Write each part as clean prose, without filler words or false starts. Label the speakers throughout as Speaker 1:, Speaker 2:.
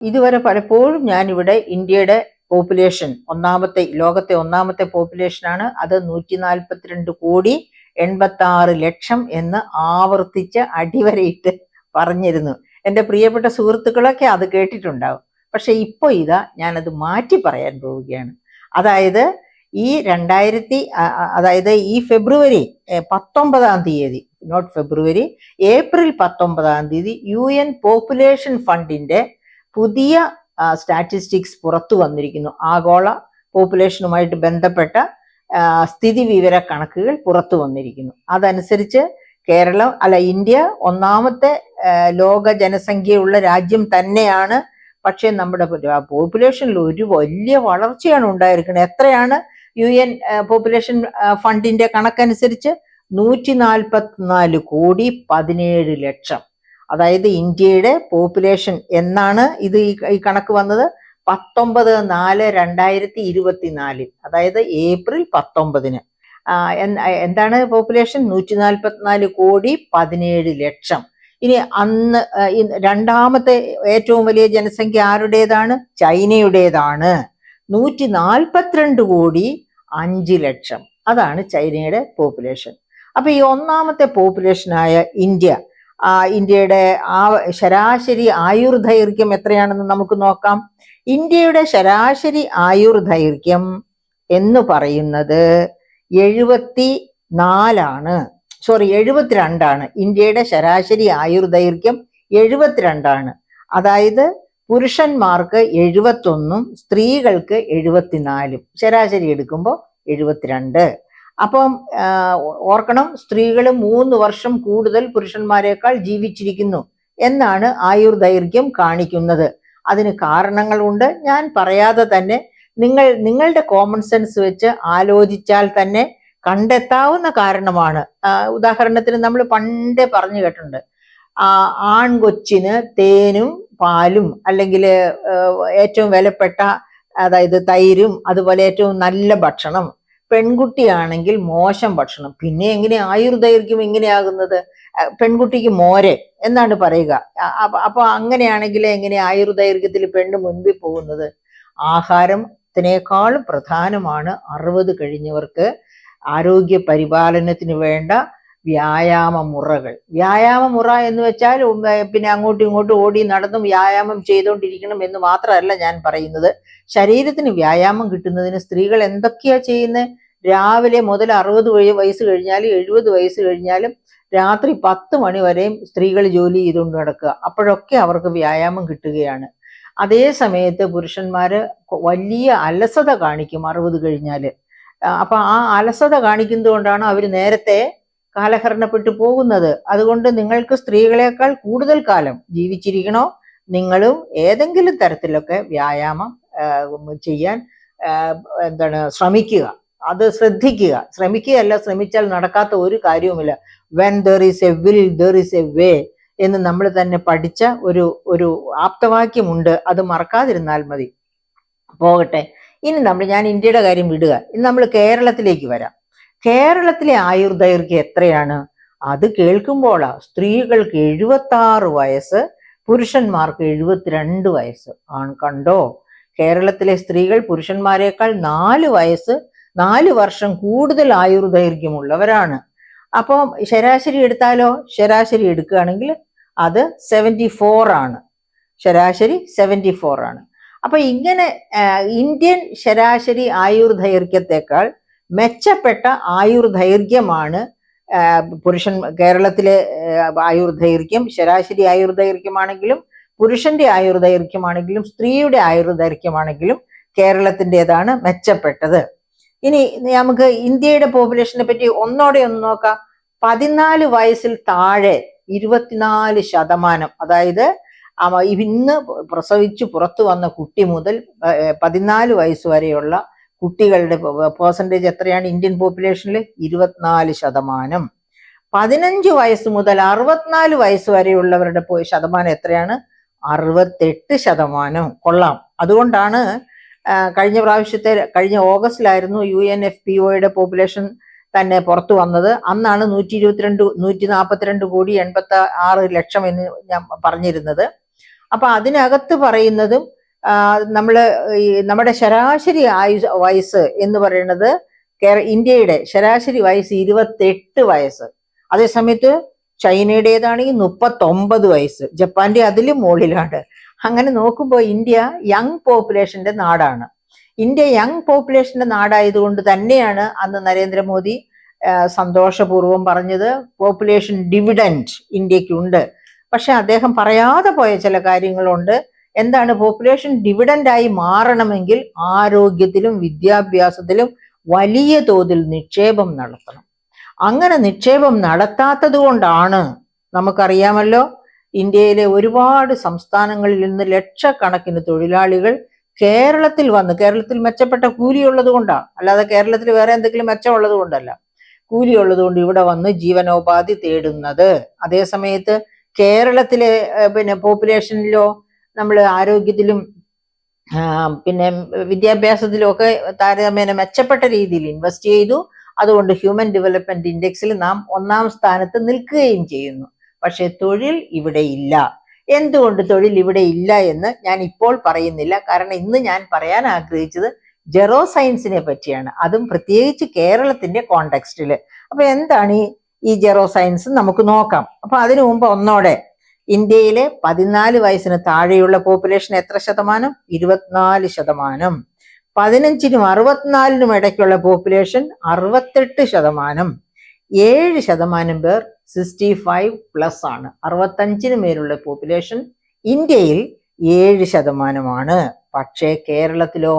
Speaker 1: ഇതുവരെ പലപ്പോഴും ഞാനിവിടെ ഇന്ത്യയുടെ പോപ്പുലേഷൻ ലോകത്തെ ഒന്നാമത്തെ പോപ്പുലേഷനാണ്, അത് 142,86,00,000 എന്ന് ആവർത്തിച്ച് അടിവരയിട്ട് പറഞ്ഞിരുന്നു. എൻ്റെ പ്രിയപ്പെട്ട സുഹൃത്തുക്കളൊക്കെ അത് കേട്ടിട്ടുണ്ടാവും. പക്ഷെ ഇപ്പോൾ ഞാനത് മാറ്റി പറയാൻ പോവുകയാണ്. അതായത് ഈ February 19 not February, April 19 UN population ഫണ്ടിന്റെ പുതിയ സ്റ്റാറ്റിസ്റ്റിക്സ് പുറത്തു വന്നിരിക്കുന്നു. ആഗോള പോപ്പുലേഷനുമായിട്ട് ബന്ധപ്പെട്ട സ്ഥിതി വിവര കണക്കുകൾ പുറത്തു വന്നിരിക്കുന്നു. അതനുസരിച്ച് ഇന്ത്യ ഒന്നാമത്തെ ലോക ജനസംഖ്യയുള്ള രാജ്യം തന്നെയാണ്. പക്ഷെ നമ്മുടെ പോപ്പുലേഷനിൽ ഒരു വലിയ വളർച്ചയാണ് ഉണ്ടായിരിക്കുന്നത്. എത്രയാണ് UN പോപ്പുലേഷൻ ഫണ്ടിന്റെ കണക്കനുസരിച്ച്? 144,17,00,000. അതായത് ഇന്ത്യയുടെ പോപ്പുലേഷൻ എന്നാണ് ഈ കണക്ക് വന്നത് 19/4/2024, അതായത് ഏപ്രിൽ 19. എന്താണ് പോപ്പുലേഷൻ? 144,17,00,000. ഇനി അന്ന് രണ്ടാമത്തെ ഏറ്റവും വലിയ ജനസംഖ്യ ആരുടേതാണ്? ചൈനയുടേതാണ്. 142,05,00,000. അതാണ് ചൈനയുടെ പോപ്പുലേഷൻ. അപ്പൊ ഈ ഒന്നാമത്തെ പോപ്പുലേഷനായ ഇന്ത്യയുടെ ശരാശരി ആയുർദൈർഘ്യം എത്രയാണെന്ന് നമുക്ക് നോക്കാം. ഇന്ത്യയുടെ ശരാശരി ആയുർദൈർഘ്യം എന്ന് പറയുന്നത് 72 ഇന്ത്യയുടെ ശരാശരി ആയുർദൈർഘ്യം 72. അതായത് പുരുഷന്മാർക്ക് 71, സ്ത്രീകൾക്ക് 74. ശരാശരി എടുക്കുമ്പോൾ 72. അപ്പം ഓർക്കണം, സ്ത്രീകൾ 3 വർഷം കൂടുതൽ പുരുഷന്മാരെക്കാൾ ജീവിച്ചിരിക്കുന്നു എന്നാണ് ആയുർദൈർഘ്യം കാണിക്കുന്നത്. അതിന് കാരണങ്ങളുണ്ട്. ഞാൻ പറയാതെ തന്നെ നിങ്ങളുടെ കോമൺ സെൻസ് വെച്ച് ആലോചിച്ചാൽ തന്നെ കണ്ടെത്താവുന്ന കാരണമാണ്. ഉദാഹരണത്തിന് നമ്മൾ പണ്ടേ പറഞ്ഞു കേട്ടിട്ടുണ്ട്, ആൺകൊച്ചിന് തേനും പാലും അല്ലെങ്കിൽ ഏറ്റവും വിലപ്പെട്ട അതായത് തൈരും അതുപോലെ ഏറ്റവും നല്ല ഭക്ഷണം, പെൺകുട്ടിയാണെങ്കിൽ മോശം ഭക്ഷണം. പിന്നെ എങ്ങനെ ആയുർദൈർഘ്യം ഇങ്ങനെയാകുന്നത്? പെൺകുട്ടിക്ക് മോരെ എന്നാണ് പറയുക. അപ്പൊ അങ്ങനെയാണെങ്കിൽ എങ്ങനെ ആയുർദൈർഘ്യത്തിൽ പെണ്ണ് മുൻപിൽ പോകുന്നത്? ആഹാരത്തിനേക്കാൾ പ്രധാനമാണ് 60 കഴിഞ്ഞവർക്ക് ആരോഗ്യ പരിപാലനത്തിന് വേണ്ട വ്യായാമ മുറ എന്ന് വെച്ചാൽ പിന്നെ അങ്ങോട്ടും ഇങ്ങോട്ടും ഓടി നടന്നും വ്യായാമം ചെയ്തുകൊണ്ടിരിക്കണം എന്ന് മാത്രമല്ല ഞാൻ പറയുന്നത്. ശരീരത്തിന് വ്യായാമം കിട്ടുന്നതിന് സ്ത്രീകൾ എന്തൊക്കെയാ ചെയ്യുന്നത്? രാവിലെ മുതൽ 60 വയസ്സ് കഴിഞ്ഞാലും 70 വയസ്സ് കഴിഞ്ഞാലും രാത്രി 10 മണി വരെയും സ്ത്രീകൾ ജോലി ചെയ്തുകൊണ്ട് നടക്കുക. അപ്പോഴൊക്കെ അവർക്ക് വ്യായാമം കിട്ടുകയാണ്. അതേ സമയത്ത് പുരുഷന്മാര് വലിയ അലസത കാണിക്കും 60 കഴിഞ്ഞാല്. അപ്പൊ ആ അലസത കാണിക്കുന്നത് കൊണ്ടാണ് അവർ നേരത്തെ കാലഹരണപ്പെട്ടു പോകുന്നത്. അതുകൊണ്ട് നിങ്ങൾക്ക് സ്ത്രീകളെക്കാൾ കൂടുതൽ കാലം ജീവിച്ചിരിക്കണോ, നിങ്ങളും ഏതെങ്കിലും തരത്തിലൊക്കെ വ്യായാമം ചെയ്യാൻ ശ്രമിക്കുക. അത് ശ്രമിക്കുകയല്ല, ശ്രമിച്ചാൽ നടക്കാത്ത ഒരു കാര്യവുമില്ല. When there is A will there is a way എന്ന് നമ്മൾ തന്നെ പഠിച്ച ഒരു ആപ്തവാക്യമുണ്ട്. അത് മറക്കാതിരുന്നാൽ മതി. പോകട്ടെ, ഇനി ഞാൻ ഇന്ത്യയുടെ കാര്യം വിടുക. ഇനി നമ്മൾ കേരളത്തിലേക്ക് വരാം. കേരളത്തിലെ ആയുർദൈർഘ്യം എത്രയാണ്? അത് കേൾക്കുമ്പോഴാ സ്ത്രീകൾക്ക് 76 വയസ്സ്, പുരുഷന്മാർക്ക് 72 വയസ്സ്. കണ്ടോ, കേരളത്തിലെ സ്ത്രീകൾ പുരുഷന്മാരെക്കാൾ 4 വർഷം കൂടുതൽ ആയുർദൈർഘ്യമുള്ളവരാണ്. അപ്പം ശരാശരി എടുത്താലോ? ശരാശരി എടുക്കുകയാണെങ്കിൽ അത് 74 ആണ്. ശരാശരി 74 ആണ്. അപ്പൊ ഇങ്ങനെ ഇന്ത്യൻ ശരാശരി ആയുർദൈർഘ്യത്തെക്കാൾ മെച്ചപ്പെട്ട ആയുർദൈർഘ്യമാണ് കേരളത്തിലെ ആയുർദൈർഘ്യം. ശരാശരി ആയുർദൈർഘ്യമാണെങ്കിലും പുരുഷന്റെ ആയുർദൈർഘ്യമാണെങ്കിലും സ്ത്രീയുടെ ആയുർദൈർഘ്യമാണെങ്കിലും കേരളത്തിൻ്റെതാണ് മെച്ചപ്പെട്ടത്. ഇനി നമുക്ക് ഇന്ത്യയുടെ പോപ്പുലേഷനെ പറ്റി ഒന്നോടെ ഒന്ന് നോക്കാം. 14 വയസ്സിൽ താഴെ 24%, അതായത് ഇന്ന് പ്രസവിച്ചു പുറത്തു വന്ന കുട്ടി മുതൽ 14 വയസ്സ് വരെയുള്ള കുട്ടികളുടെ പെർസെൻറ്റേജ് എത്രയാണ് ഇന്ത്യൻ പോപ്പുലേഷനിൽ? 24%. 15 വയസ്സ് മുതൽ 64 വയസ്സ് വരെയുള്ളവരുടെ ശതമാനം എത്രയാണ്? 68%. കൊള്ളാം. അതുകൊണ്ടാണ് കഴിഞ്ഞ ഓഗസ്റ്റിലായിരുന്നു UNFPOയുടെ പോപ്പുലേഷൻ തന്നെ പുറത്തു വന്നത്. അന്നാണ് 142,142,86,00,000 എന്ന് ഞാൻ പറഞ്ഞിരുന്നത്. അപ്പൊ അതിനകത്ത് പറയുന്നതും നമ്മള് നമ്മുടെ ശരാശരി വയസ്സ് എന്ന് പറയുന്നത് ഇന്ത്യയുടെ ശരാശരി വയസ്സ് 28 വയസ്സ്. അതേസമയത്ത് ചൈനയുടേതാണെങ്കിൽ 39 വയസ്സ്, ജപ്പാന്റെ അതിലും മുകളിലാണ്. അങ്ങനെ നോക്കുമ്പോൾ ഇന്ത്യ യങ് പോപ്പുലേഷന്റെ നാടാണ്. ഇന്ത്യ യങ് പോപ്പുലേഷന്റെ നാടായതുകൊണ്ട് തന്നെയാണ് അന്ന് നരേന്ദ്രമോദി സന്തോഷപൂർവ്വം പറഞ്ഞത് പോപ്പുലേഷൻ ഡിവിഡൻഡ് ഇന്ത്യക്കുണ്ട്. പക്ഷെ അദ്ദേഹം പറയാതെ പോയ ചില കാര്യങ്ങളുണ്ട്. എന്താണ്? പോപ്പുലേഷൻ ഡിവിഡൻഡായി മാറണമെങ്കിൽ ആരോഗ്യത്തിലും വിദ്യാഭ്യാസത്തിലും വലിയ തോതിൽ നിക്ഷേപം നടത്തണം. അങ്ങനെ നിക്ഷേപം നടത്താത്തത് കൊണ്ടാണ് നമുക്കറിയാമല്ലോ ഇന്ത്യയിലെ ഒരുപാട് സംസ്ഥാനങ്ങളിൽ നിന്ന് ലക്ഷക്കണക്കിന് തൊഴിലാളികൾ കേരളത്തിൽ വന്ന്, കേരളത്തിൽ മെച്ചപ്പെട്ട കൂലിയുള്ളത് കൊണ്ടാണ്, അല്ലാതെ കേരളത്തിൽ വേറെ എന്തെങ്കിലും മെച്ചമുള്ളത് കൊണ്ടല്ല, കൂലിയുള്ളത് കൊണ്ട് ഇവിടെ വന്ന് ജീവനോപാധി തേടുന്നത്. അതേ സമയത്ത് കേരളത്തിലെ പോപ്പുലേഷനിലോ നമ്മൾ ആരോഗ്യത്തിലും പിന്നെ വിദ്യാഭ്യാസത്തിലും ഒക്കെ താരതമ്യേന മെച്ചപ്പെട്ട രീതിയിൽ ഇൻവെസ്റ്റ് ചെയ്തു. അതുകൊണ്ട് ഹ്യൂമൻ ഡെവലപ്മെന്റ് ഇൻഡെക്സിൽ നാം 1-ാം സ്ഥാനത്ത് നിൽക്കുകയും ചെയ്യുന്നു. പക്ഷെ തൊഴിൽ ഇവിടെ ഇല്ല. എന്തുകൊണ്ട് തൊഴിൽ ഇവിടെ ഇല്ല എന്ന് ഞാൻ ഇപ്പോൾ പറയുന്നില്ല. കാരണം ഇന്ന് ഞാൻ പറയാൻ ആഗ്രഹിച്ചത് ജെറോ സയൻസിനെ പറ്റിയാണ്, അതും പ്രത്യേകിച്ച് കേരളത്തിന്റെ കോണ്ടെക്സ്റ്റില്. അപ്പൊ എന്താണ് ഈ ജെറോ സയൻസ് നമുക്ക് നോക്കാം. അപ്പൊ അതിനു മുമ്പ് ഒന്നോടെ, ഇന്ത്യയിലെ 14 വയസ്സിന് താഴെയുള്ള പോപ്പുലേഷൻ എത്ര ശതമാനം? 24%. 15-നും 64-നും ഇടയ്ക്കുള്ള പോപ്പുലേഷൻ 68%. 7% പേർ 65+ ആണ്. 65-ന് മേലുള്ള പോപ്പുലേഷൻ ഇന്ത്യയിൽ 7%. പക്ഷേ കേരളത്തിലോ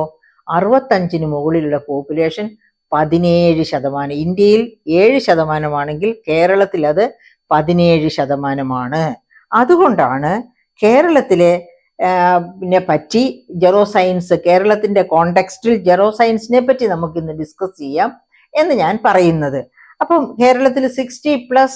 Speaker 1: 65-ന് മുകളിലുള്ള പോപ്പുലേഷൻ 17%. ഇന്ത്യയിൽ 7% കേരളത്തിൽ അത് 17%. അതുകൊണ്ടാണ് കേരളത്തിലെ പറ്റി ജെറോ സയൻസ്, കേരളത്തിന്റെ കോണ്ടെക്സ്റ്റിൽ ജെറോ സയൻസിനെ പറ്റി നമുക്ക് ഇന്ന് ഡിസ്കസ് ചെയ്യാം എന്ന് ഞാൻ പറയുന്നത്. അപ്പം കേരളത്തിൽ 60+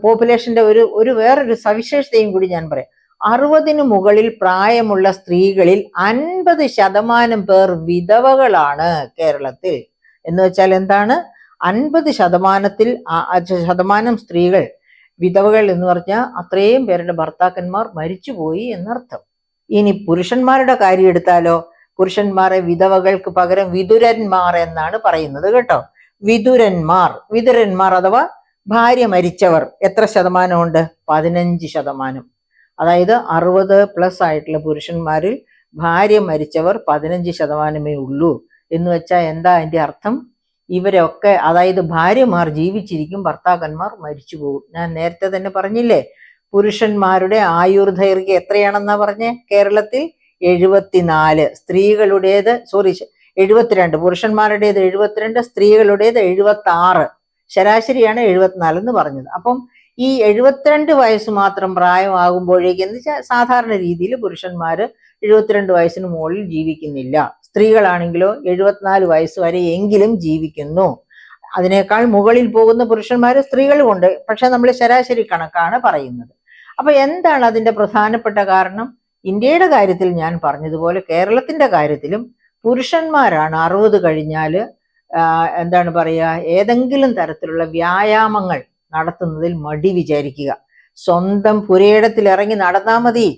Speaker 1: പോപ്പുലേഷന്റെ ഒരു വേറൊരു സവിശേഷതയും കൂടി ഞാൻ പറയാം. 60-ന് മുകളിൽ പ്രായമുള്ള സ്ത്രീകളിൽ 50% പേർ വിധവകളാണ് കേരളത്തിൽ. എന്ന് വെച്ചാൽ എന്താണ്? 50% സ്ത്രീകൾ വിധവകൾ എന്ന് പറഞ്ഞാൽ അത്രയും പേരുടെ ഭർത്താക്കന്മാർ മരിച്ചുപോയി എന്നർത്ഥം. ഇനി പുരുഷന്മാരുടെ കാര്യം എടുത്താലോ, പുരുഷന്മാരെ വിധവകൾക്ക് പകരം വിതുരന്മാർ എന്നാണ് പറയുന്നത് കേട്ടോ. വിതുരന്മാർ അഥവാ ഭാര്യ മരിച്ചവർ എത്ര ശതമാനമുണ്ട്? 15%. അതായത് 60+ ആയിട്ടുള്ള പുരുഷന്മാരിൽ ഭാര്യ മരിച്ചവർ 15%മേ ഉള്ളൂ. എന്ന് വെച്ചാൽ എന്താ അതിന്റെ അർത്ഥം? ഇവരൊക്കെ, അതായത് ഭാര്യമാർ ജീവിച്ചിരിക്കും, ഭർത്താക്കന്മാർ മരിച്ചു പോകും. ഞാൻ നേരത്തെ തന്നെ പറഞ്ഞില്ലേ, പുരുഷന്മാരുടെ ആയുർദൈർഘ്യം എത്രയാണെന്നാ പറഞ്ഞേ? കേരളത്തിൽ 74, സ്ത്രീകളുടേത് 72, പുരുഷന്മാരുടേത് 72, സ്ത്രീകളുടേത് 76, ശരാശരിയാണ് 74 എന്ന് പറഞ്ഞത്. അപ്പം ഈ 72 വയസ്സ് മാത്രം പ്രായമാകുമ്പോഴേക്ക് എന്ന് വെച്ചാൽ സാധാരണ രീതിയിൽ പുരുഷന്മാര് 72 വയസ്സിന് മുകളിൽ ജീവിക്കുന്നില്ല. സ്ത്രീകളാണെങ്കിലോ 74 വയസ്സ് വരെ എങ്കിലും ജീവിക്കുന്നു. അതിനേക്കാൾ മുകളിൽ പോകുന്ന പുരുഷന്മാര് സ്ത്രീകളുമുണ്ട്. പക്ഷെ നമ്മൾ ശരാശരി കണക്കാണ് പറയുന്നത്. അപ്പൊ എന്താണ് അതിന്റെ പ്രധാനപ്പെട്ട കാരണം? ഇന്ത്യയുടെ കാര്യത്തിൽ ഞാൻ പറഞ്ഞതുപോലെ കേരളത്തിന്റെ കാര്യത്തിലും പുരുഷന്മാരാണ് 60 കഴിഞ്ഞാല് എന്താണ് പറയുക, ഏതെങ്കിലും തരത്തിലുള്ള വ്യായാമങ്ങൾ നടത്തുന്നതിൽ മടി വിചാരിക്കുക. സ്വന്തം പുരയിടത്തിൽ ഇറങ്ങി നടന്നാൽ മതി,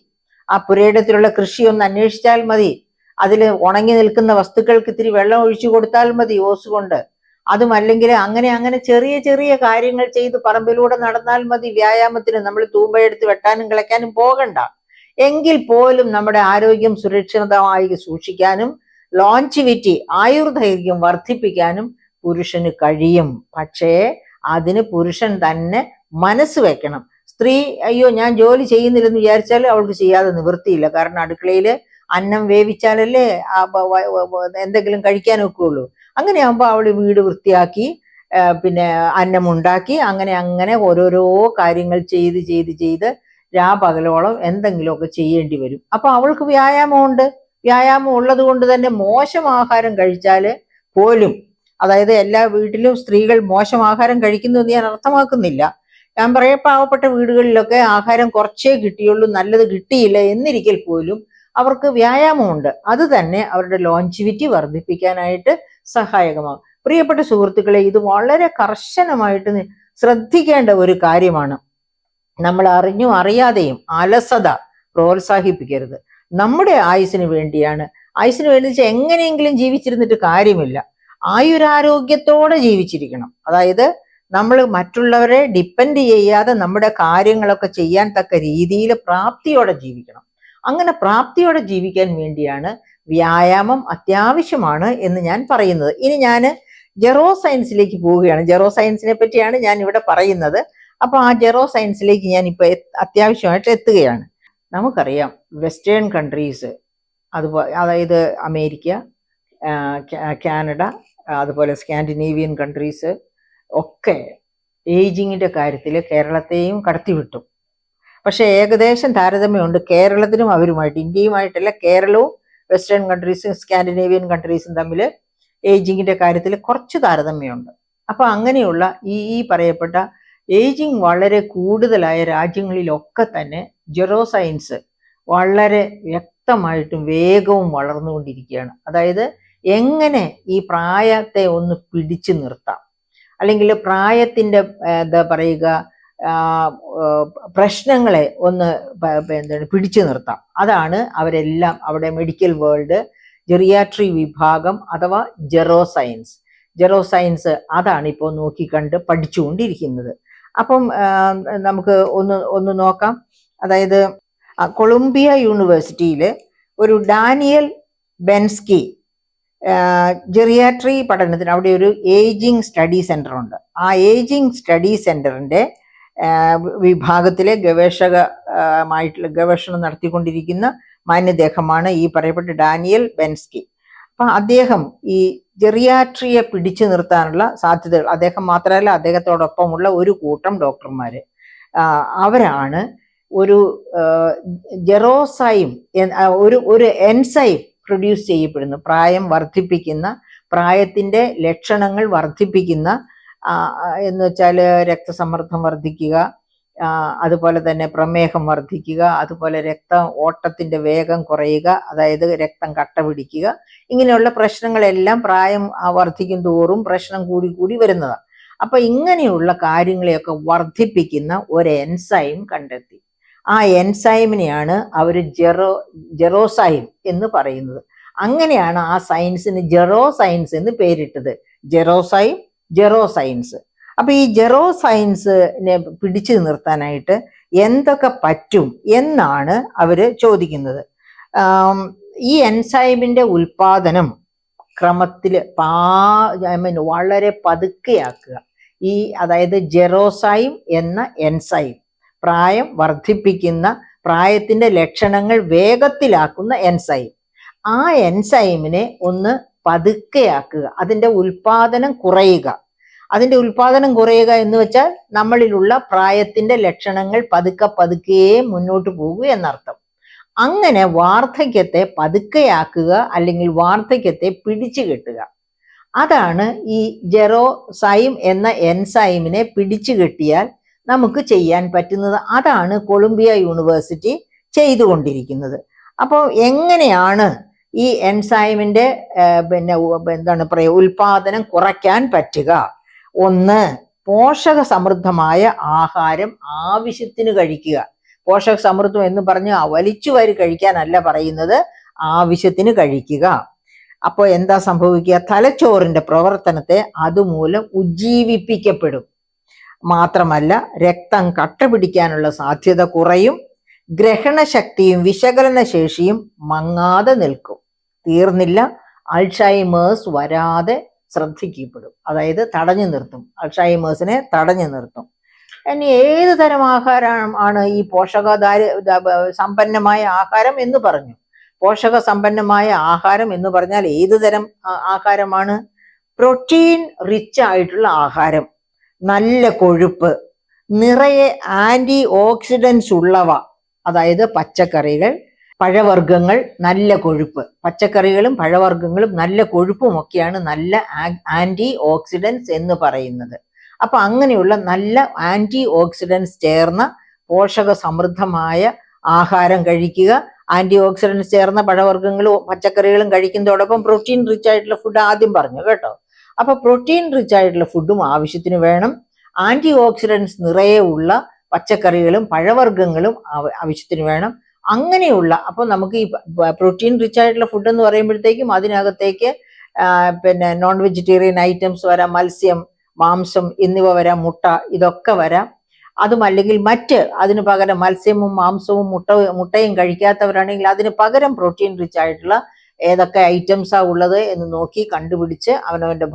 Speaker 1: ആ പുരയിടത്തിലുള്ള കൃഷി ഒന്ന് അന്വേഷിച്ചാൽ മതി, അതിൽ ഉണങ്ങി നിൽക്കുന്ന വസ്തുക്കൾക്ക് ഇത്തിരി വെള്ളം ഒഴിച്ചു കൊടുത്താൽ മതി ഓസ് കൊണ്ട്. അതും അല്ലെങ്കിൽ അങ്ങനെ ചെറിയ ചെറിയ കാര്യങ്ങൾ ചെയ്ത് പറമ്പിലൂടെ നടന്നാൽ മതി വ്യായാമത്തിന്. നമ്മൾ തൂമ്പയെടുത്ത് വെട്ടാനും കിളയ്ക്കാനും പോകണ്ട. എങ്കിൽ പോലും നമ്മുടെ ആരോഗ്യം സുരക്ഷിതമായി സൂക്ഷിക്കാനും ലോഞ്ചിവിറ്റി, ആയുർദൈർഘ്യം വർദ്ധിപ്പിക്കാനും പുരുഷന് കഴിയും. പക്ഷേ അതിന് പുരുഷൻ തന്നെ മനസ്സ് വെക്കണം. സ്ത്രീ അയ്യോ ഞാൻ ജോലി ചെയ്യുന്നില്ലെന്ന് വിചാരിച്ചാൽ അവൾക്ക് ചെയ്യാതെ നിവൃത്തിയില്ല. കാരണം അടുക്കളയിൽ അന്നം വേവിച്ചാലല്ലേ എന്തെങ്കിലും കഴിക്കാൻ ഒക്കുള്ളൂ. അങ്ങനെയാകുമ്പോൾ അവൾ വീട് വൃത്തിയാക്കി പിന്നെ അന്നം ഉണ്ടാക്കി അങ്ങനെ ഓരോരോ കാര്യങ്ങൾ ചെയ്ത് രാപകലോളം എന്തെങ്കിലുമൊക്കെ ചെയ്യേണ്ടി വരും. അപ്പൊ അവൾക്ക് വ്യായാമമുണ്ട്. വ്യായാമം ഉള്ളത് കൊണ്ട് തന്നെ മോശം ആഹാരം കഴിച്ചാല് പോലും, അതായത് എല്ലാ വീട്ടിലും സ്ത്രീകൾ മോശം ആഹാരം കഴിക്കുന്നു എന്ന് ഞാൻ അർത്ഥമാക്കുന്നില്ല. ഞാൻ പറയാം പാവപ്പെട്ട വീടുകളിലൊക്കെ ആഹാരം കുറച്ചേ കിട്ടിയുള്ളൂ, നല്ലത് കിട്ടിയില്ല എന്നിരിക്കൽ പോലും അവർക്ക് വ്യായാമമുണ്ട്. അത് തന്നെ അവരുടെ ലോഞ്ചിവിറ്റി വർദ്ധിപ്പിക്കാനായിട്ട് സഹായകമാകും. പ്രിയപ്പെട്ട സുഹൃത്തുക്കളെ, ഇത് വളരെ കർശനമായിട്ട് ശ്രദ്ധിക്കേണ്ട ഒരു കാര്യമാണ്. നമ്മൾ അറിഞ്ഞും അറിയാതെയും അലസത പ്രോത്സാഹിപ്പിക്കരുത്. നമ്മുടെ ആയുസ്സിന് വേണ്ടിയാണ്. ആയുസ്സിന് വേണ്ടി വെച്ചാൽ എങ്ങനെയെങ്കിലും ജീവിച്ചിരുന്നിട്ട് കാര്യമില്ല, ആയുരാരോഗ്യത്തോടെ ജീവിച്ചിരിക്കണം. അതായത് നമ്മൾ മറ്റുള്ളവരെ ഡിപ്പെൻഡ് ചെയ്യാതെ നമ്മുടെ കാര്യങ്ങളൊക്കെ ചെയ്യാൻ തക്ക രീതിയിൽ പ്രാപ്തിയോടെ ജീവിക്കണം. അങ്ങനെ പ്രാപ്തിയോടെ ജീവിക്കാൻ വേണ്ടിയാണ് വ്യായാമം അത്യാവശ്യമാണ് എന്ന് ഞാൻ പറയുന്നത്. ഇനി ഞാൻ ജെറോ സയൻസിലേക്ക് പോവുകയാണ്. ജെറോ സയൻസിനെ പറ്റിയാണ് ഞാൻ ഇവിടെ പറയുന്നത്. അപ്പൊ ആ ജെറോ സയൻസിലേക്ക് ഞാൻ ഇപ്പൊ അത്യാവശ്യമായിട്ട് എത്തുകയാണ്. നമുക്കറിയാം വെസ്റ്റേൺ കൺട്രീസ്, അതായത് അമേരിക്ക, കാനഡ, അതുപോലെ സ്കാൻഡിനേവിയൻ കൺട്രീസ് ഒക്കെ ഏജിങ്ങിന്റെ കാര്യത്തിൽ കേരളത്തെയും കടത്തിവിട്ടു. പക്ഷെ ഏകദേശം താരതമ്യമുണ്ട് കേരളത്തിനും അവരുമായിട്ട്. ഇന്ത്യയുമായിട്ടല്ല, കേരളവും വെസ്റ്റേൺ കൺട്രീസും സ്കാൻഡിനേവിയൻ കൺട്രീസും തമ്മിൽ ഏജിങ്ങിന്റെ കാര്യത്തിൽ കുറച്ച് താരതമ്യമുണ്ട്. അപ്പൊ അങ്ങനെയുള്ള ഈ പറയപ്പെട്ട ഏജിങ് വളരെ കൂടുതലായ രാജ്യങ്ങളിലൊക്കെ തന്നെ ജെറോ സയൻസ് വളരെ വ്യക്തമായിട്ടും വേഗവും വളർന്നുകൊണ്ടിരിക്കുകയാണ്. അതായത് എങ്ങനെ ഈ പ്രായത്തെ ഒന്ന് പിടിച്ചു നിർത്താം, അല്ലെങ്കിൽ പ്രായത്തിൻ്റെ എന്താ പറയുക പ്രശ്നങ്ങളെ ഒന്ന് എന്താണ് പിടിച്ചു നിർത്താം. അതാണ് അവരെല്ലാം അവിടെ മെഡിക്കൽ വേൾഡ് ജെറിയാട്രി വിഭാഗം അഥവാ ജെറോ സയൻസ് അതാണ് ഇപ്പോൾ നോക്കിക്കണ്ട് പഠിച്ചുകൊണ്ടിരിക്കുന്നത്. അപ്പം നമുക്ക് ഒന്ന് നോക്കാം. അതായത് കൊളംബിയ യൂണിവേഴ്സിറ്റിയിൽ ഒരു ഡാനിയൽ ബെൻസ്കി ജെറിയാട്രി പഠനത്തിന് അവിടെ ഒരു ഏജിങ് സ്റ്റഡി സെന്റർ ഉണ്ട്. ആ ഏജിങ് സ്റ്റഡി സെന്ററിന്റെ വിഭാഗത്തിലെ ഗവേഷണം നടത്തിക്കൊണ്ടിരിക്കുന്ന മാന്യദേഹമാണ് ഈ പറയപ്പെട്ട ഡാനിയൽ ബെൻസ്കി. അപ്പൊ അദ്ദേഹം ഈ ജെറിയാട്രിയെ പിടിച്ചു നിർത്താനുള്ള സാധ്യതകൾ, അദ്ദേഹം മാത്രമല്ല അദ്ദേഹത്തോടൊപ്പമുള്ള ഒരു കൂട്ടം ഡോക്ടർമാര്, അവരാണ് ഒരു ജെറോസൈം ഒരു എൻസൈം പ്രൊഡ്യൂസ് ചെയ്യപ്പെടുന്നു, പ്രായം വർദ്ധിപ്പിക്കുന്ന, പ്രായത്തിന്റെ ലക്ഷണങ്ങൾ വർദ്ധിപ്പിക്കുന്ന, എന്ന് വെച്ചാൽ രക്തസമ്മർദ്ദം വർദ്ധിക്കുക, അതുപോലെ തന്നെ പ്രമേഹം വർദ്ധിക്കുക, അതുപോലെ ഓട്ടത്തിന്റെ വേഗം കുറയുക, അതായത് രക്തം കട്ട പിടിക്കുക, ഇങ്ങനെയുള്ള പ്രശ്നങ്ങളെല്ലാം പ്രായം വർദ്ധിക്കും തോറും പ്രശ്നം കൂടി വരുന്നതാണ്. അപ്പൊ ഇങ്ങനെയുള്ള കാര്യങ്ങളെയൊക്കെ വർദ്ധിപ്പിക്കുന്ന ഒരു എൻസൈം കണ്ടെത്തി. ആ എൻസൈമിനെയാണ് അവർ ജെറോസൈം എന്ന് പറയുന്നത്. അങ്ങനെയാണ് ആ സയൻസിന് ജെറോ സയൻസ് എന്ന് പേരിട്ടത്. ജെറോ സയൻസ്. അപ്പൊ ഈ ജെറോ സയൻസിനെ പിടിച്ചു നിർത്താനായിട്ട് എന്തൊക്കെ പറ്റും എന്നാണ് അവര് ചോദിക്കുന്നത്. ഈ എൻസൈമിന്റെ ഉൽപാദനം ക്രമത്തിൽ വളരെ പതുക്കെയാക്കുക. അതായത് ജെറോസൈം എന്ന എൻസൈം, പ്രായം വർദ്ധിപ്പിക്കുന്ന, പ്രായത്തിന്റെ ലക്ഷണങ്ങൾ വേഗത്തിലാക്കുന്ന എൻസൈം, ആ എൻസൈമിനെ ഒന്ന് പതുക്കെയാക്കുക, അതിന്റെ ഉൽപാദനം കുറയുക. അതിന്റെ ഉൽപാദനം കുറയുക എന്ന് വെച്ചാൽ നമ്മളിലുള്ള പ്രായത്തിന്റെ ലക്ഷണങ്ങൾ പതുക്കെ മുന്നോട്ട് പോകുക എന്നർത്ഥം. അങ്ങനെ വാർദ്ധക്യത്തെ പതുക്കെയാക്കുക, അല്ലെങ്കിൽ വാർദ്ധക്യത്തെ പിടിച്ചു കെട്ടുക. അതാണ് ഈ ജെറോസൈം എന്ന എൻസൈമിനെ പിടിച്ചു കെട്ടിയാൽ നമുക്ക് ചെയ്യാൻ പറ്റുന്നത്. അതാണ് കൊളംബിയ യൂണിവേഴ്സിറ്റി ചെയ്തുകൊണ്ടിരിക്കുന്നത്. അപ്പോൾ എങ്ങനെയാണ് ഈ എൻസൈമിന്റെ എന്താണ് പറയുക ഉൽപാദനം കുറയ്ക്കാൻ പറ്റുക? ഒന്ന്, പോഷക സമൃദ്ധമായ ആഹാരം ആവശ്യത്തിന് കഴിക്കുക. പോഷക സമൃദ്ധം എന്ന് പറഞ്ഞ് വലിച്ചു വാരി കഴിക്കാനല്ല പറയുന്നത്, ആവശ്യത്തിന് കഴിക്കുക. അപ്പോൾ എന്താ സംഭവിക്കുക? തലച്ചോറിന്റെ പ്രവർത്തനത്തെ അതുമൂലം ഉജ്ജീവിപ്പിക്കപ്പെടും. മാത്രമല്ല രക്തം കട്ട പിടിക്കാനുള്ള സാധ്യത കുറയും, ഗ്രഹണശക്തിയും വിശകലന ശേഷിയും മങ്ങാതെ നിൽക്കും. തീർന്നില്ല, അൾഷൈമേഴ്സ് വരാതെ ശ്രദ്ധിക്കപ്പെടും, അതായത് തടഞ്ഞു നിർത്തും, അൾഷൈമേഴ്സിനെ തടഞ്ഞു നിർത്തും. ഇനി ഏത് തരം ആഹാരമാണ് ഈ സമ്പന്നമായ ആഹാരം എന്ന് പറഞ്ഞു? പോഷക സമ്പന്നമായ ആഹാരം എന്ന് പറഞ്ഞാൽ ഏത് തരം ആഹാരമാണ്? പ്രോട്ടീൻ റിച്ച് ആയിട്ടുള്ള ആഹാരം, നല്ല കൊഴുപ്പ്, നിറയെ ആന്റി ഓക്സിഡൻസ് ഉള്ളവ, അതായത് പച്ചക്കറികൾ, പഴവർഗ്ഗങ്ങൾ, നല്ല കൊഴുപ്പ്. പച്ചക്കറികളും പഴവർഗ്ഗങ്ങളും നല്ല കൊഴുപ്പും ഒക്കെയാണ് നല്ല ആന്റി ഓക്സിഡൻസ് എന്ന് പറയുന്നത്. അപ്പൊ അങ്ങനെയുള്ള നല്ല ആന്റി ഓക്സിഡൻസ് ചേർന്ന പോഷക സമൃദ്ധമായ ആഹാരം കഴിക്കുക. ആന്റി ഓക്സിഡൻസ് ചേർന്ന പഴവർഗ്ഗങ്ങളും പച്ചക്കറികളും കഴിക്കുന്നതോടൊപ്പം പ്രോട്ടീൻ റിച്ച് ആയിട്ടുള്ള ഫുഡ് ആദ്യം പറഞ്ഞു കേട്ടോ. അപ്പൊ പ്രോട്ടീൻ റിച്ച് ആയിട്ടുള്ള ഫുഡും ആവശ്യത്തിന് വേണം. ആന്റി ഓക്സിഡൻസ് നിറയെ ഉള്ള പച്ചക്കറികളും പഴവർഗ്ഗങ്ങളും ആവശ്യത്തിന് വേണം. അങ്ങനെയുള്ള അപ്പോൾ നമുക്ക് ഈ പ്രോട്ടീൻ റിച്ച് ആയിട്ടുള്ള ഫുഡ് എന്ന് പറയുമ്പോഴത്തേക്കും അതിനകത്തേക്ക് പിന്നെ നോൺ വെജിറ്റേറിയൻ ഐറ്റംസ് വരാം, മത്സ്യം, മാംസം എന്നിവ വരാം, മുട്ട, ഇതൊക്കെ വരാം. അതുമല്ലെങ്കിൽ അതിന് പകരം മത്സ്യവും മാംസവും മുട്ടയും കഴിക്കാത്തവരാണെങ്കിൽ അതിന് പകരം പ്രോട്ടീൻ റിച്ച് ആയിട്ടുള്ള ഏതൊക്കെ ഐറ്റംസാ ഉള്ളത് എന്ന് നോക്കി കണ്ടുപിടിച്ച് അവനവന്റെ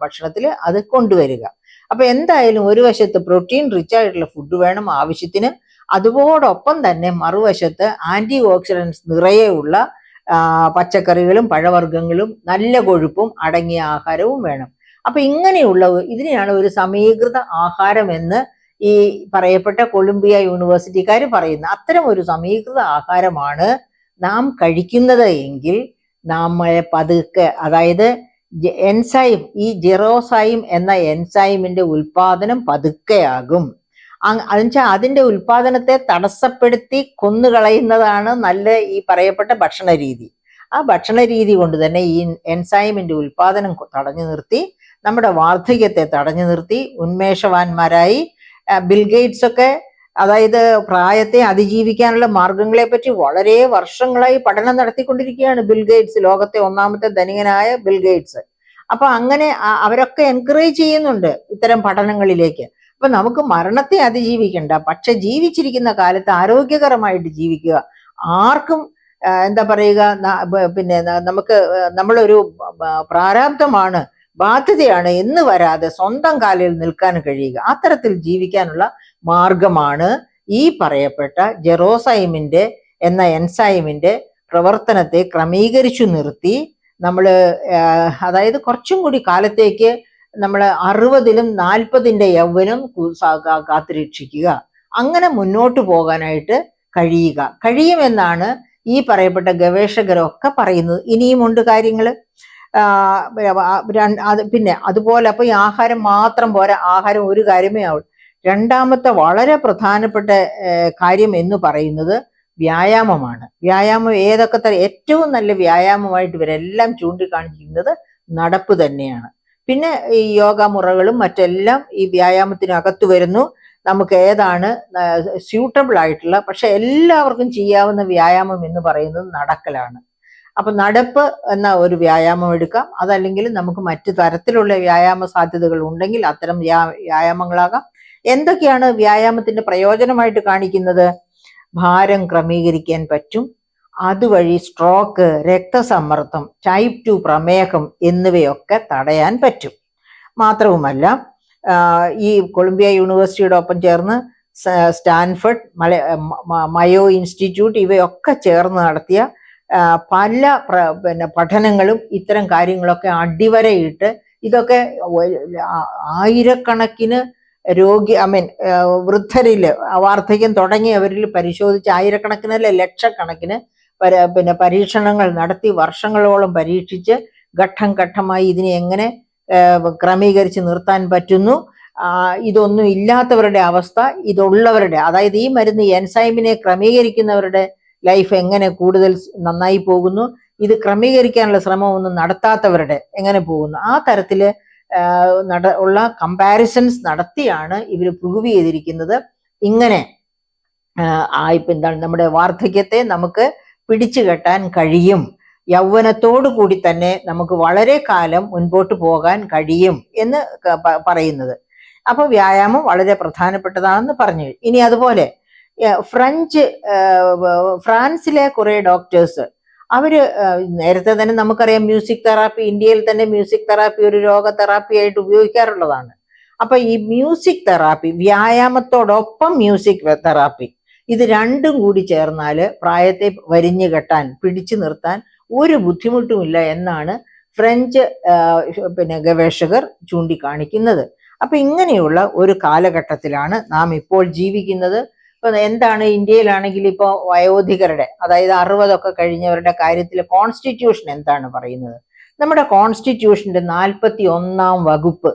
Speaker 1: ഭക്ഷണത്തിൽ അത് കൊണ്ടുവരിക. അപ്പൊ എന്തായാലും ഒരു വശത്ത് പ്രോട്ടീൻ റിച്ച് ആയിട്ടുള്ള ഫുഡ് വേണം ആവശ്യത്തിന്, അതോടൊപ്പം തന്നെ മറുവശത്ത് ആന്റി ഓക്സിഡൻസ് നിറയെയുള്ള പച്ചക്കറികളും പഴവർഗ്ഗങ്ങളും നല്ല കൊഴുപ്പും അടങ്ങിയ ആഹാരവും വേണം. അപ്പൊ ഇങ്ങനെയുള്ള ഇതിനെയാണ് ഒരു സമീകൃത ആഹാരം എന്ന് ഈ പറയപ്പെട്ട കൊളംബിയ യൂണിവേഴ്സിറ്റിക്കാർ പറയുന്നത്. അത്തരം ഒരു സമീകൃത ആഹാരമാണ് നാം കഴിക്കുന്നത് എങ്കിൽ നമ്മളെ പതുക്കെ, അതായത് എൻസൈം, ഈ ജെറോസൈം എന്ന എൻസൈമിന്റെ ഉൽപാദനം പതുക്കെയാകും. എന്നുവെച്ചാൽ അതിന്റെ ഉൽപാദനത്തെ തടസ്സപ്പെടുത്തി കൊന്നുകളയുന്നതാണ് നല്ല ഈ പറയപ്പെട്ട ഭക്ഷണ രീതി. ആ ഭക്ഷണ രീതി കൊണ്ട് തന്നെ ഈ എൻസൈമിന്റെ ഉൽപാദനം തടഞ്ഞു നിർത്തി, നമ്മുടെ വാർദ്ധക്യത്തെ തടഞ്ഞു നിർത്തി ഉന്മേഷവാന്മാരായി ബിൽഗേറ്റ്സ് ഒക്കെ, അതായത് പ്രായത്തെ അതിജീവിക്കാനുള്ള മാർഗങ്ങളെ പറ്റി വളരെ വർഷങ്ങളായി പഠനം നടത്തിക്കൊണ്ടിരിക്കുകയാണ് ബിൽഗേറ്റ്സ്, ലോകത്തെ ഒന്നാമത്തെ ധനികനായ ബിൽഗേറ്റ്സ്. അപ്പൊ അങ്ങനെ അവരൊക്കെ എൻകറേജ് ചെയ്യുന്നുണ്ട് ഇത്തരം പഠനങ്ങളിലേക്ക്. അപ്പൊ നമുക്ക് മരണത്തെ അതിജീവിക്കണ്ട, പക്ഷെ ജീവിച്ചിരിക്കുന്ന കാലത്ത് ആരോഗ്യകരമായിട്ട് ജീവിക്കുക. ആർക്കും എന്താ പറയുക, പിന്നെ നമുക്ക് നമ്മളൊരു പ്രാരാബ്ധമാണ്, ബാധ്യതയാണ് എന്ന് വരാതെ സ്വന്തം കാലിൽ നിൽക്കാൻ കഴിയുക. അത്തരത്തിൽ ജീവിക്കാനുള്ള മാർഗമാണ് ഈ പറയപ്പെട്ട ജെറോസൈമിന്റെ എന്ന എൻസൈമിന്റെ പ്രവർത്തനത്തെ ക്രമീകരിച്ചു നിർത്തി നമ്മൾ, അതായത് കുറച്ചും കൂടി കാലത്തേക്ക് നമ്മൾ 60-ലും 40-ന്റെ യൗവനം കാത്തുരക്ഷിക്കുക. അങ്ങനെ മുന്നോട്ട് പോകാനായിട്ട് കഴിയുമെന്നാണ് ഈ പറയപ്പെട്ട ഗവേഷകരൊക്കെ പറയുന്നത്. ഇനിയുമുണ്ട് കാര്യങ്ങൾ. പിന്നെ അതുപോലെ അപ്പൊ ഈ ആഹാരം മാത്രം പോരാ, ആഹാരം ഒരു കാര്യമേ ആവുള്ളൂ. രണ്ടാമത്തെ വളരെ പ്രധാനപ്പെട്ട കാര്യം എന്ന് പറയുന്നത് വ്യായാമമാണ്. വ്യായാമം ഏതൊക്കെ ഏറ്റവും നല്ല വ്യായാമമായിട്ട് ഇവരെല്ലാം ചൂണ്ടിക്കാണിച്ചിരിക്കുന്നത് നടപ്പ് തന്നെയാണ്. പിന്നെ ഈ യോഗ മുറകളും മറ്റെല്ലാം ഈ വ്യായാമത്തിനകത്ത് വരുന്നു. നമുക്ക് ഏതാണ് സ്യൂട്ടബിൾ ആയിട്ടുള്ള, പക്ഷെ എല്ലാവർക്കും ചെയ്യാവുന്ന വ്യായാമം എന്ന് പറയുന്നത് നടക്കലാണ്. അപ്പൊ നടപ്പ് എന്ന ഒരു വ്യായാമം എടുക്കാം. അതല്ലെങ്കിൽ നമുക്ക് മറ്റു തരത്തിലുള്ള വ്യായാമ സാധ്യതകൾ ഉണ്ടെങ്കിൽ അത്തരം വ്യായാമങ്ങളാകാം. എന്തൊക്കെയാണ് വ്യായാമത്തിന്റെ പ്രയോജനമായിട്ട് കാണിക്കുന്നത്? ഭാരം ക്രമീകരിക്കാൻ പറ്റും, അതുവഴി സ്ട്രോക്ക്, രക്തസമ്മർദ്ദം, ടൈപ്പ് 2 പ്രമേഹം എന്നിവയൊക്കെ തടയാൻ പറ്റും. മാത്രവുമല്ല, ഈ കൊളംബിയ യൂണിവേഴ്സിറ്റിയുടെ ഒപ്പം ചേർന്ന് സ്റ്റാൻഫോർഡ്, മയോ ഇൻസ്റ്റിറ്റ്യൂട്ട് ഇവയൊക്കെ ചേർന്ന് നടത്തിയ പല പഠനങ്ങളും ഇത്തരം കാര്യങ്ങളൊക്കെ അടിവരയിട്ട്, ഇതൊക്കെ ആയിരക്കണക്കിന് വൃദ്ധരില്, വാർദ്ധക്യം തുടങ്ങിയവരിൽ പരിശോധിച്ച് ആയിരക്കണക്കിനല്ല ലക്ഷക്കണക്കിന് പരീക്ഷണങ്ങൾ നടത്തി വർഷങ്ങളോളം പരീക്ഷിച്ച് ഘട്ടം ഘട്ടമായി ഇതിനെ എങ്ങനെ ക്രമീകരിച്ച് നിർത്താൻ പറ്റുന്നു, ഇതൊന്നും ഇല്ലാത്തവരുടെ അവസ്ഥ, ഇതുള്ളവരുടെ, അതായത് ഈ മരുന്ന് എൻസൈമിനെ ക്രമീകരിക്കുന്നവരുടെ ലൈഫ് എങ്ങനെ കൂടുതൽ നന്നായി പോകുന്നു, ഇത് ക്രമീകരിക്കാനുള്ള ശ്രമമൊന്നും നടത്താത്തവരുടെ എങ്ങനെ പോകുന്നു, ആ തരത്തില് ഉള്ള കമ്പാരിസൺസ് നടത്തിയാണ് ഇവർ പ്രൂവ് ചെയ്തിരിക്കുന്നത്. ഇങ്ങനെ എന്താണ് നമ്മുടെ വാർദ്ധക്യത്തെ നമുക്ക് പിടിച്ചു കെട്ടാൻ കഴിയും, യൗവനത്തോടു കൂടി തന്നെ നമുക്ക് വളരെ കാലം മുൻപോട്ട് പോകാൻ കഴിയും എന്ന് പറയുന്നത്. അപ്പൊ വ്യായാമം വളരെ പ്രധാനപ്പെട്ടതാണെന്ന് പറഞ്ഞു. ഇനി അതുപോലെ ഫ്രാൻസിലെ കുറെ ഡോക്ടേഴ്സ്, അവര് നേരത്തെ തന്നെ നമുക്കറിയാം മ്യൂസിക് തെറാപ്പി, ഇന്ത്യയിൽ തന്നെ മ്യൂസിക് തെറാപ്പി ഒരു രോഗ തെറാപ്പി ആയിട്ട് ഉപയോഗിക്കാറുള്ളതാണ്. അപ്പൊ ഈ മ്യൂസിക് തെറാപ്പി, വ്യായാമത്തോടൊപ്പം മ്യൂസിക് തെറാപ്പി, ഇത് രണ്ടും കൂടി ചേർന്നാല് പ്രായത്തെ വരിഞ്ഞു കെട്ടാൻ, പിടിച്ചു നിർത്താൻ ഒരു ബുദ്ധിമുട്ടുമില്ല എന്നാണ് ഫ്രഞ്ച് ഗവേഷകർ ചൂണ്ടിക്കാണിക്കുന്നത്. അപ്പൊ ഇങ്ങനെയുള്ള ഒരു കാലഘട്ടത്തിലാണ് നാം ഇപ്പോൾ ജീവിക്കുന്നത്. ഇപ്പൊ എന്താണ് ഇന്ത്യയിലാണെങ്കിൽ ഇപ്പോൾ വയോധികരുടെ, അതായത് 60 കഴിഞ്ഞവരുടെ കാര്യത്തിൽ കോൺസ്റ്റിറ്റ്യൂഷൻ എന്താണ് പറയുന്നത്? നമ്മുടെ കോൺസ്റ്റിറ്റ്യൂഷന്റെ 41-ാം വകുപ്പ്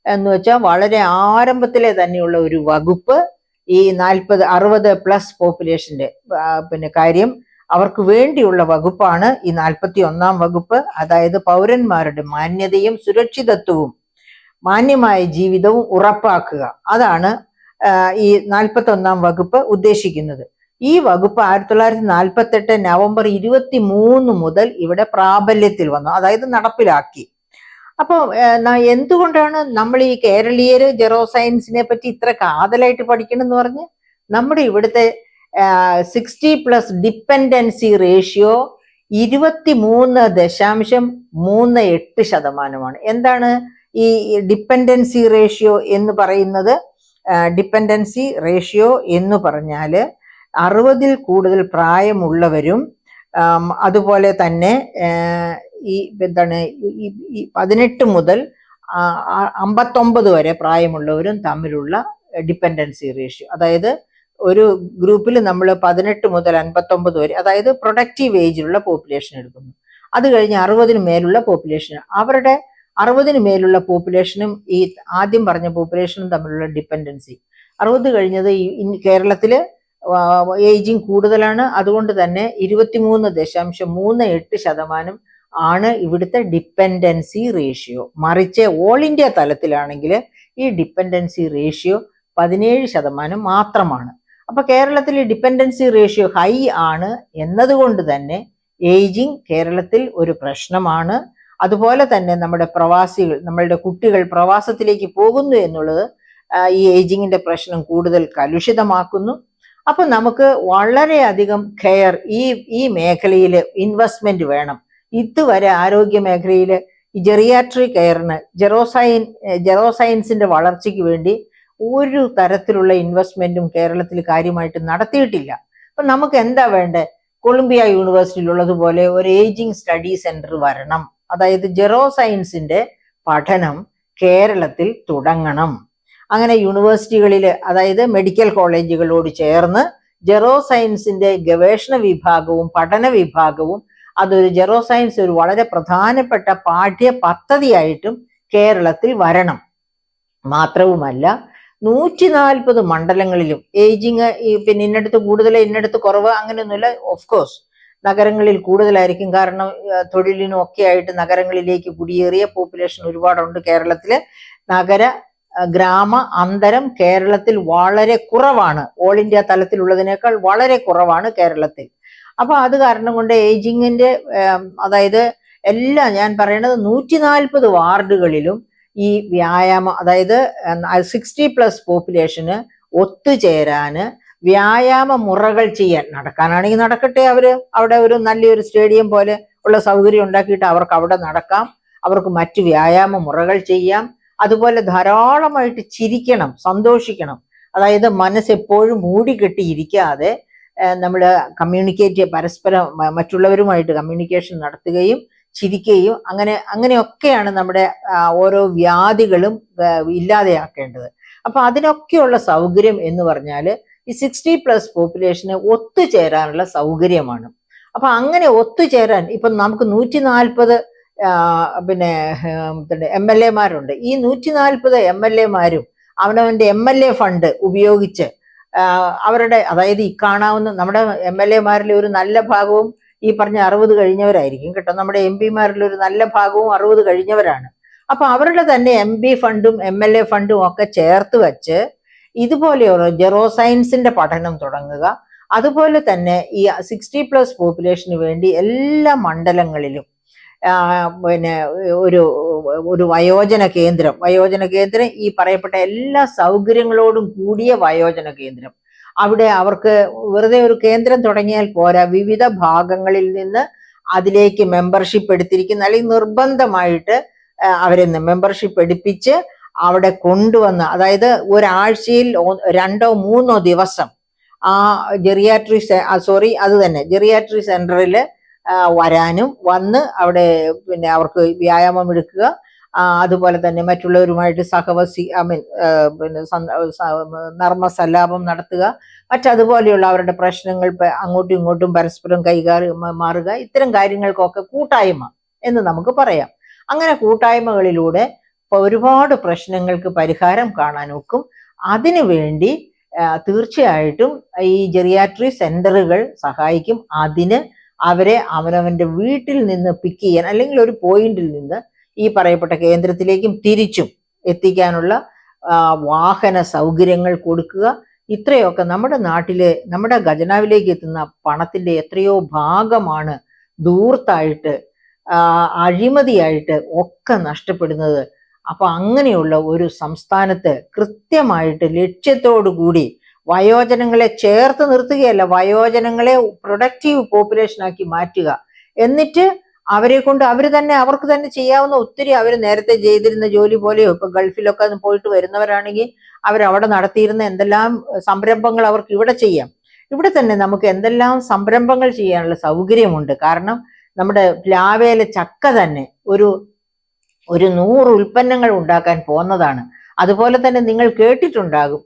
Speaker 1: എന്ന് വെച്ചാൽ വളരെ ആരംഭത്തിലെ തന്നെയുള്ള ഒരു വകുപ്പ് ഈ 60+ പോപ്പുലേഷന്റെ കാര്യം അവർക്ക് വേണ്ടിയുള്ള വകുപ്പാണ് ഈ 41-ാം വകുപ്പ്. അതായത് പൗരന്മാരുടെ മാന്യതയും സുരക്ഷിതത്വവും മാന്യമായ ജീവിതവും ഉറപ്പാക്കുക, അതാണ് ഈ 41 വകുപ്പ് ഉദ്ദേശിക്കുന്നത്. ഈ വകുപ്പ് 1948 നവംബർ 23 മുതൽ ഇവിടെ പ്രാബല്യത്തിൽ വന്നു, അതായത് നടപ്പിലാക്കി. അപ്പൊ എന്തുകൊണ്ടാണ് നമ്മൾ ഈ കേരളീയര് ജെറോസയൻസിനെ പറ്റി ഇത്ര കാതലായിട്ട് പഠിക്കണം എന്ന് പറഞ്ഞ്, നമ്മുടെ ഇവിടുത്തെ 60+ ഡിപ്പെൻഡൻസി റേഷ്യോ 23.38%. എന്താണ് ഈ ഡിപ്പെൻഡൻസി റേഷ്യോ എന്ന് പറയുന്നത്? ഡിപ്പെൻഡൻസി റേഷ്യോ എന്ന് പറഞ്ഞാല് 60-ൽ കൂടുതൽ പ്രായമുള്ളവരും അതുപോലെ തന്നെ ഈ 18 മുതൽ 59 വരെ പ്രായമുള്ളവരും തമ്മിലുള്ള ഡിപ്പെൻഡൻസി റേഷ്യോ. അതായത് ഒരു ഗ്രൂപ്പിൽ നമ്മൾ 18 മുതൽ 59 വരെ, അതായത് പ്രൊഡക്റ്റീവ് ഏജിലുള്ള പോപ്പുലേഷൻ എടുക്കുന്നു. അത് കഴിഞ്ഞ് 60-ന് മേലുള്ള പോപ്പുലേഷൻ, അവരുടെ 60-ന് മേലുള്ള പോപ്പുലേഷനും ഈ ആദ്യം പറഞ്ഞ പോപ്പുലേഷനും തമ്മിലുള്ള ഡിപ്പെൻഡൻസി. 60 കഴിഞ്ഞത് കേരളത്തില് ഏജിങ് കൂടുതലാണ്, അതുകൊണ്ട് തന്നെ 23.38% ആണ് ഇവിടുത്തെ ഡിപ്പെൻഡൻസി റേഷ്യോ. മറിച്ച് ഓൾ ഇന്ത്യ തലത്തിലാണെങ്കിൽ ഈ ഡിപ്പെൻഡൻസി റേഷ്യോ 17% മാത്രമാണ്. അപ്പൊ കേരളത്തിൽ ഡിപ്പെൻഡൻസി റേഷ്യോ ഹൈ ആണ് എന്നതുകൊണ്ട് തന്നെ ഏജിങ് കേരളത്തിൽ ഒരു പ്രശ്നമാണ്. അതുപോലെ തന്നെ നമ്മുടെ പ്രവാസികൾ, നമ്മളുടെ കുട്ടികൾ പ്രവാസത്തിലേക്ക് പോകുന്നു എന്നുള്ളത് ഈ ഏജിങ്ങിന്റെ പ്രശ്നം കൂടുതൽ കലുഷിതമാക്കുന്നു. അപ്പൊ നമുക്ക് വളരെയധികം കെയർ ഈ മേഖലയിൽ ഇൻവെസ്റ്റ്മെന്റ് വേണം. ഇതുവരെ ആരോഗ്യ മേഖലയിൽ ഈ ജെറിയാട്രിക് കെയറിന് ജെറോസയൻസിന്റെ വളർച്ചയ്ക്ക് വേണ്ടി ഒരു തരത്തിലുള്ള ഇൻവെസ്റ്റ്മെന്റും കേരളത്തിൽ കാര്യമായിട്ട് നടത്തിയിട്ടില്ല. അപ്പൊ നമുക്ക് എന്താ വേണ്ടേ? കൊളംബിയ യൂണിവേഴ്സിറ്റിയിലുള്ളതുപോലെ ഒരു ഏജിങ് സ്റ്റഡി സെന്റർ വരണം. അതായത് ജെറോസയൻസിന്റെ പഠനം കേരളത്തിൽ തുടങ്ങണം. അങ്ങനെ യൂണിവേഴ്സിറ്റികളിൽ, അതായത് മെഡിക്കൽ കോളേജുകളോട് ചേർന്ന് ജെറോസയൻസിന്റെ ഗവേഷണ വിഭാഗവും പഠന വിഭാഗവും, അതൊരു ജെറോസയൻസ് ഒരു വളരെ പ്രധാനപ്പെട്ട പാഠ്യ പദ്ധതിയായിട്ടും കേരളത്തിൽ വരണം. മാത്രവുമല്ല 140 മണ്ഡലങ്ങളിലും ഏജിങ് പിന്നെ ഇന്നടത്ത് കൂടുതൽ ഇന്നടത്ത് കുറവ് അങ്ങനെയൊന്നുമില്ല. ഓഫ് കോഴ്സ് നഗരങ്ങളിൽ കൂടുതലായിരിക്കും, കാരണം തൊഴിലിനും ഒക്കെ ആയിട്ട് നഗരങ്ങളിലേക്ക് കുടിയേറിയ പോപ്പുലേഷൻ ഒരുപാടുണ്ട് കേരളത്തില്. നഗര ഗ്രാമ അന്തരം കേരളത്തിൽ വളരെ കുറവാണ്, ഓൾ ഇന്ത്യ തലത്തിലുള്ളതിനേക്കാൾ വളരെ കുറവാണ് കേരളത്തിൽ. അപ്പൊ അത് കാരണം കൊണ്ട് ഏജിങ്ങിന്റെ അതായത് ഞാൻ പറയണത് 140 വാർഡുകളിലും ഈ വ്യായാമം, അതായത് 60+ പോപ്പുലേഷന് ഒത്തുചേരാന് വ്യായാമ മുറകൾ ചെയ്യാൻ, നടക്കാനാണെങ്കിൽ നടക്കട്ടെ, അവിടെ ഒരു നല്ലൊരു സ്റ്റേഡിയം പോലെ ഉള്ള സൗകര്യം ഉണ്ടാക്കിയിട്ട് അവർക്ക് അവിടെ നടക്കാം, അവർക്ക് മറ്റു വ്യായാമ മുറകൾ ചെയ്യാം. അതുപോലെ ധാരാളമായിട്ട് ചിരിക്കണം, സന്തോഷിക്കണം. അതായത് മനസ്സെപ്പോഴും മൂടിക്കെട്ടിയിരിക്കാതെ നമ്മൾ പരസ്പരം മറ്റുള്ളവരുമായിട്ട് കമ്മ്യൂണിക്കേഷൻ നടത്തുകയും ചിരിക്കുകയും അങ്ങനെയൊക്കെയാണ് നമ്മുടെ ഓരോ വ്യാധികളും ഇല്ലാതെയാക്കേണ്ടത്. അപ്പൊ അതിനൊക്കെയുള്ള സൗകര്യം എന്ന് പറഞ്ഞാൽ ഈ 60+ പോപ്പുലേഷന് ഒത്തുചേരാനുള്ള സൗകര്യമാണ്. അപ്പൊ അങ്ങനെ ഒത്തുചേരാൻ ഇപ്പൊ നമുക്ക് 140 MLA-മാരുണ്ട്. ഈ 140 MLA-മാരും അവനവന്റെ MLA ഫണ്ട് ഉപയോഗിച്ച് അവരുടെ, അതായത് ഈ കാണാവുന്ന നമ്മുടെ MLA-മാരിൽ ഒരു നല്ല ഭാഗവും ഈ പറഞ്ഞ 60 കഴിഞ്ഞവരായിരിക്കും കേട്ടോ. നമ്മുടെ MP-മാരിൽ ഒരു നല്ല ഭാഗവും 60 കഴിഞ്ഞവരാണ്. അപ്പൊ അവരുടെ തന്നെ MP ഫണ്ടും MLA ഫണ്ടും ഒക്കെ ചേർത്ത് വെച്ച് ഇതുപോലെയുള്ള ജെറോസയൻസിന്റെ പഠനം തുടങ്ങുക. അതുപോലെ തന്നെ ഈ 60+ പോപ്പുലേഷന് വേണ്ടി എല്ലാ മണ്ഡലങ്ങളിലും ഒരു വയോജന കേന്ദ്രം ഈ പറയപ്പെട്ട എല്ലാ സൗകര്യങ്ങളോടും കൂടിയ വയോജന കേന്ദ്രം. അവിടെ അവർക്ക് വെറുതെ ഒരു കേന്ദ്രം തുടങ്ങിയാൽ പോരാ, വിവിധ ഭാഗങ്ങളിൽ നിന്ന് അതിലേക്ക് മെമ്പർഷിപ്പ് എടുത്തിരിക്കുന്ന, അല്ലെങ്കിൽ നിർബന്ധമായിട്ട് അവരെ മെമ്പർഷിപ്പ് എടുപ്പിച്ച് അവിടെ കൊണ്ടുവന്ന്, അതായത് ഒരാഴ്ചയിൽ 2-3 ദിവസം ആ ജെറിയാട്രിക് സെന്ററിൽ വരാനും വന്ന് അവിടെ അവർക്ക് വ്യായാമം എടുക്കുക, അതുപോലെ തന്നെ മറ്റുള്ളവരുമായിട്ട് നർമ്മസല്ലാപം നടത്തുക, മറ്റതുപോലെയുള്ള അവരുടെ പ്രശ്നങ്ങൾ അങ്ങോട്ടും ഇങ്ങോട്ടും പരസ്പരം കൈമാറുക, ഇത്തരം കാര്യങ്ങൾക്കൊക്കെ കൂട്ടായ്മ എന്ന് നമുക്ക് പറയാം. അങ്ങനെ കൂട്ടായ്മകളിലൂടെ ഒരുപാട് പ്രശ്നങ്ങൾക്ക് പരിഹാരം കാണാനൊക്കും. അതിനുവേണ്ടി തീർച്ചയായിട്ടും ഈ ജെറിയാട്രിക് സെന്ററുകൾ സഹായിക്കും. അതിന് അവരെ അവനവന്റെ വീട്ടിൽ നിന്ന് പിക്ക് ചെയ്യാൻ, അല്ലെങ്കിൽ ഒരു പോയിന്റിൽ നിന്ന് ഈ പറയപ്പെട്ട കേന്ദ്രത്തിലേക്കും തിരിച്ചും എത്തിക്കാനുള്ള വാഹന സൗകര്യങ്ങൾ കൊടുക്കുക. ഇത്രയൊക്കെ നമ്മുടെ നാട്ടിലെ നമ്മുടെ ഖജനാവിലേക്ക് എത്തുന്ന പണത്തിന്റെ എത്രയോ ഭാഗമാണ് ധൂർത്തായിട്ട് അഴിമതിയായിട്ട് ഒക്കെ നഷ്ടപ്പെടുന്നത്. അപ്പൊ അങ്ങനെയുള്ള ഒരു സംസ്ഥാനത്ത് കൃത്യമായിട്ട് ലക്ഷ്യത്തോടു കൂടി വയോജനങ്ങളെ ചേർത്ത് നിർത്തുകയല്ല, വയോജനങ്ങളെ പ്രൊഡക്റ്റീവ് പോപ്പുലേഷനാക്കി മാറ്റുക. എന്നിട്ട് അവരെ കൊണ്ട് അവർക്ക് തന്നെ ചെയ്യാവുന്ന ഒത്തിരി അവർ നേരത്തെ ചെയ്തിരുന്ന ജോലി പോലെയോ, ഇപ്പൊ ഗൾഫിലൊക്കെ പോയിട്ട് വരുന്നവരാണെങ്കിൽ അവരവിടെ നടത്തിയിരുന്ന എന്തെല്ലാം സംരംഭങ്ങൾ അവർക്ക് ഇവിടെ ചെയ്യാം. ഇവിടെ തന്നെ നമുക്ക് എന്തെല്ലാം സംരംഭങ്ങൾ ചെയ്യാനുള്ള സൗകര്യമുണ്ട്. കാരണം നമ്മുടെ പ്ലാവേലെ ചക്ക തന്നെ ഒരു 100 ഉൽപ്പന്നങ്ങൾ ഉണ്ടാക്കാൻ പോകുന്നതാണ്. അതുപോലെ തന്നെ നിങ്ങൾ കേട്ടിട്ടുണ്ടാകും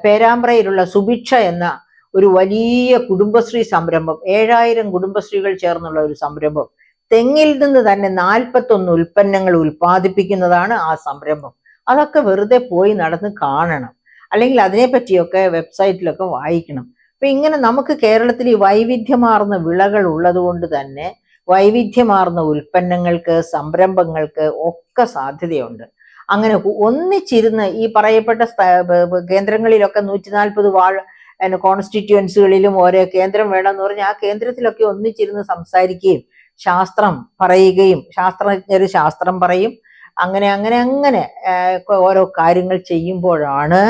Speaker 1: പേരാമ്പ്രയിലുള്ള സുഭിക്ഷ എന്ന ഒരു വലിയ കുടുംബശ്രീ സംരംഭം, 7000 കുടുംബശ്രീകൾ ചേർന്നുള്ള ഒരു സംരംഭം. തെങ്ങിൽ നിന്ന് തന്നെ 41 ഉൽപ്പന്നങ്ങൾ ഉൽപ്പാദിപ്പിക്കുന്നതാണ് ആ സംരംഭം. അതൊക്കെ വെറുതെ പോയി നടന്ന് കാണണം, അല്ലെങ്കിൽ അതിനെപ്പറ്റിയൊക്കെ വെബ്സൈറ്റിലൊക്കെ വായിക്കണം. അപ്പൊ ഇങ്ങനെ നമുക്ക് കേരളത്തിൽ ഈ വൈവിധ്യമാർന്ന വിളകൾ ഉള്ളത് കൊണ്ട് തന്നെ വൈവിധ്യമാർന്ന ഉൽപ്പന്നങ്ങൾക്ക്, സംരംഭങ്ങൾക്ക് ഒക്കെ സാധ്യതയുണ്ട്. അങ്ങനെ ഒന്നിച്ചിരുന്ന് ഈ പറയപ്പെട്ട കേന്ദ്രങ്ങളിലൊക്കെ 140 കോൺസ്റ്റിറ്റ്യുവൻസികളിലും ഓരോ കേന്ദ്രം വേണമെന്ന് പറഞ്ഞാൽ ആ കേന്ദ്രത്തിലൊക്കെ ഒന്നിച്ചിരുന്ന് സംസാരിക്കുകയും ശാസ്ത്രം പറയുകയും ശാസ്ത്രജ്ഞർ ശാസ്ത്രം പറയും, അങ്ങനെ അങ്ങനെ അങ്ങനെ ഓരോ കാര്യങ്ങൾ ചെയ്യുമ്പോഴാണ്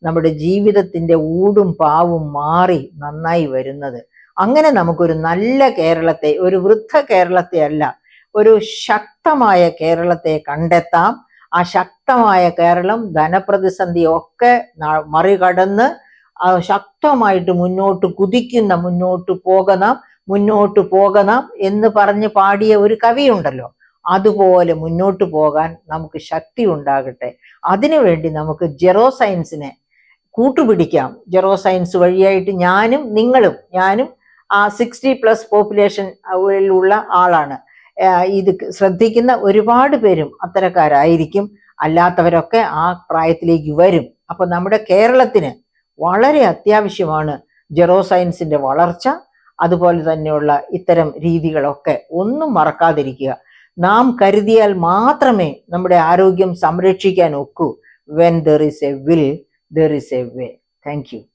Speaker 1: നമ്മുടെ ജീവിതത്തിന്റെ ഊടും പാവും മാറി നന്നായി വരുന്നത്. അങ്ങനെ നമുക്കൊരു നല്ല കേരളത്തെ, ഒരു വൃദ്ധ കേരളത്തെ അല്ല, ഒരു ശക്തമായ കേരളത്തെ കണ്ടെത്താം. ആ ശക്തമായ കേരളം ധനപ്രതിസന്ധി ഒക്കെ മറികടന്ന് ശക്തമായിട്ട് മുന്നോട്ട് കുതിക്കുന്ന, മുന്നോട്ട് പോകണം എന്ന് പറഞ്ഞ് പാടിയ ഒരു കവിയുണ്ടല്ലോ, അതുപോലെ മുന്നോട്ട് പോകാൻ നമുക്ക് ശക്തി ഉണ്ടാകട്ടെ. അതിനുവേണ്ടി നമുക്ക് ജെറോ സയൻസിനെ കൂട്ടുപിടിക്കാം. ജെറോ സയൻസ് വഴിയായിട്ട് ഞാനും ആ 60+ പോപ്പുലേഷൻ ഉള്ള ആളാണ്. ഇത് ശ്രദ്ധിക്കുന്ന ഒരുപാട് പേരും അത്തരക്കാരായിരിക്കും. അല്ലാത്തവരൊക്കെ ആ പ്രായത്തിലേക്ക് വരും. അപ്പൊ നമ്മുടെ കേരളത്തിന് വളരെ അത്യാവശ്യമാണ് ജെറോ സയൻസിന്റെ വളർച്ച. അതുപോലെ തന്നെയുള്ള ഇത്തരം രീതികളൊക്കെ ഒന്നും മറക്കാതിരിക്കുക. നാം കരുതിയാൽ മാത്രമേ നമ്മുടെ ആരോഗ്യം സംരക്ഷിക്കാൻ ഒക്കൂ. When there is a will, there is a way. Thank you.